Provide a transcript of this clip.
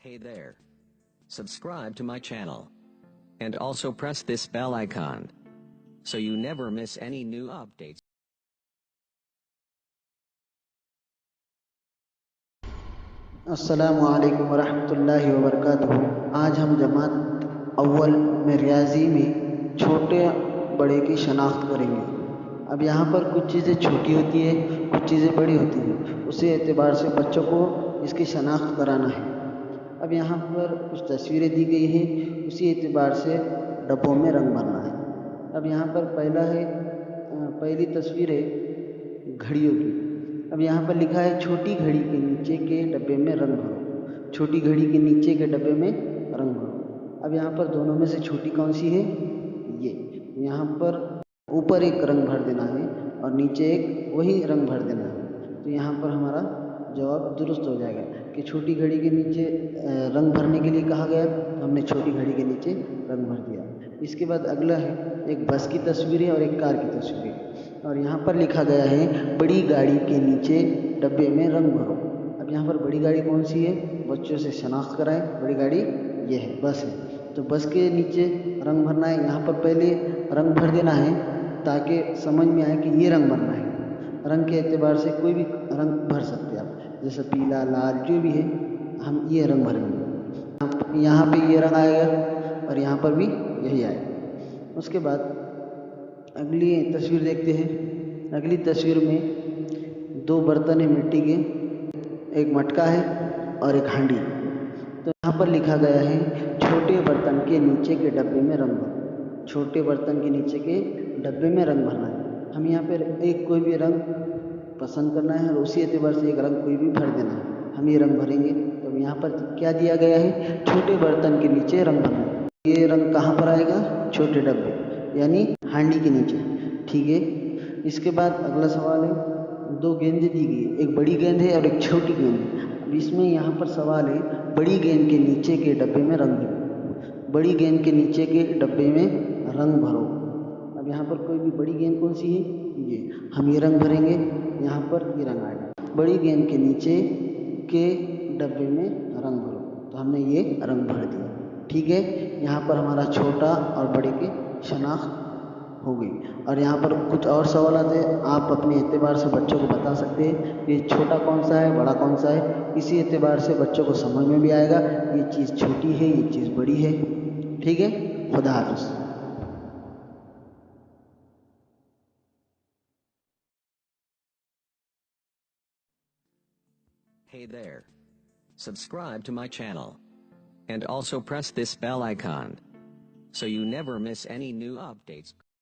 Hey there. Subscribe to my channel. And also press this bell icon, so you never miss any new updates. السلام علیکم ورحمۃ اللہ وبرکاتہ۔ آج ہم جماعت اول میں ریاضی میں چھوٹے بڑے کی شناخت کریں گے۔ اب یہاں پر کچھ چیزیں چھوٹی ہوتی ہیں، کچھ چیزیں بڑی ہوتی ہیں، اسی اعتبار سے بچوں کو اس کی شناخت کرانا ہے۔ اب یہاں پر کچھ تصویریں دی گئی ہیں، اسی اعتبار سے ڈبوں میں رنگ بھرنا ہے۔ اب یہاں پر پہلی تصویر ہے گھڑیوں کی۔ اب یہاں پر لکھا ہے چھوٹی گھڑی کے نیچے کے ڈبے میں رنگ بھرو، چھوٹی گھڑی کے نیچے کے ڈبے میں رنگ بھرو۔ اب یہاں پر دونوں میں سے چھوٹی کون سی ہے؟ یہاں پر اوپر ایک رنگ بھر دینا ہے اور نیچے ایک وہی رنگ بھر دینا ہے، تو یہاں پر ہمارا جواب درست ہو جائے گا کہ چھوٹی گھڑی کے نیچے رنگ بھرنے کے لیے کہا گیا، تو ہم نے چھوٹی گھڑی کے نیچے رنگ بھر دیا۔ اس کے بعد اگلا ہے ایک بس کی تصویر ہے اور ایک کار کی تصویر ہے، اور یہاں پر لکھا گیا ہے بڑی گاڑی کے نیچے ڈبے میں رنگ بھرو۔ اب یہاں پر بڑی گاڑی کون سی ہے؟ بچوں سے شناخت کرائیں۔ بڑی گاڑی یہ ہے، بس ہے، تو بس کے نیچے رنگ بھرنا ہے۔ یہاں پر پہلے رنگ بھر دینا ہے تاکہ سمجھ میں آئے کہ یہ رنگ بھرنا ہے۔ رنگ کے اعتبار سے کوئی بھی رنگ بھر سکتے آپ، جیسے پیلا، لال، جو بھی ہے، ہم یہ رنگ بھریں گے۔ یہاں پہ یہ رنگ آئے گا اور یہاں پر بھی یہی آئے گا۔ اس کے بعد اگلی تصویر دیکھتے ہیں۔ اگلی تصویر میں دو برتن ہیں مٹی کے، ایک مٹکا ہے اور ایک ہانڈی۔ تو یہاں پر لکھا گیا ہے چھوٹے برتن کے نیچے کے ڈبے میں رنگ بھرو۔ چھوٹے برتن کے نیچے کے ڈبے میں رنگ بھرنا ہے۔ ہم یہاں پر ایک کوئی بھی رنگ پسند کرنا ہے اور اسی اعتبار سے ایک رنگ کوئی بھی بھر دینا ہے۔ ہم یہ رنگ بھریں گے، تو یہاں پر کیا دیا گیا ہے؟ چھوٹے برتن کے نیچے رنگ بھرنا ہے۔ یہ رنگ کہاں پر آئے گا؟ چھوٹے ڈبے یعنی ہانڈی کے نیچے، ٹھیک ہے۔ اس کے بعد اگلا سوال ہے، دو گیندیں دی گئی ہے، ایک بڑی گیند ہے اور ایک چھوٹی گیند ہے۔ اب اس میں یہاں پر سوال ہے بڑی گیند کے نیچے کے ڈبے میں رنگ بھرو۔ بڑی گیند کے نیچے کے ڈبے میں رنگ بھرو۔ اب یہاں پر کوئی بھی بڑی گیند کون سی ہے؟ یہ، ہم یہ رنگ بھریں گے، یہاں پر یہ رنگ آئے گا۔ بڑی گیند کے نیچے کے ڈبے میں رنگ بھرو، تو ہم نے یہ رنگ بھر دیا، ٹھیک ہے۔ یہاں پر ہمارا چھوٹا اور بڑے کی شناخت ہو گئی۔ اور یہاں پر کچھ اور سوالات ہیں، آپ اپنے اعتبار سے بچوں کو بتا سکتے ہیں یہ چھوٹا کون سا ہے، بڑا کون سا ہے۔ اسی اعتبار سے بچوں کو سمجھ میں بھی آئے گا یہ چیز چھوٹی ہے، یہ چیز بڑی ہے، ٹھیک ہے۔ خدا حافظ۔ Hey there. Subscribe to my channel. And also press this bell icon, so you never miss any new updates.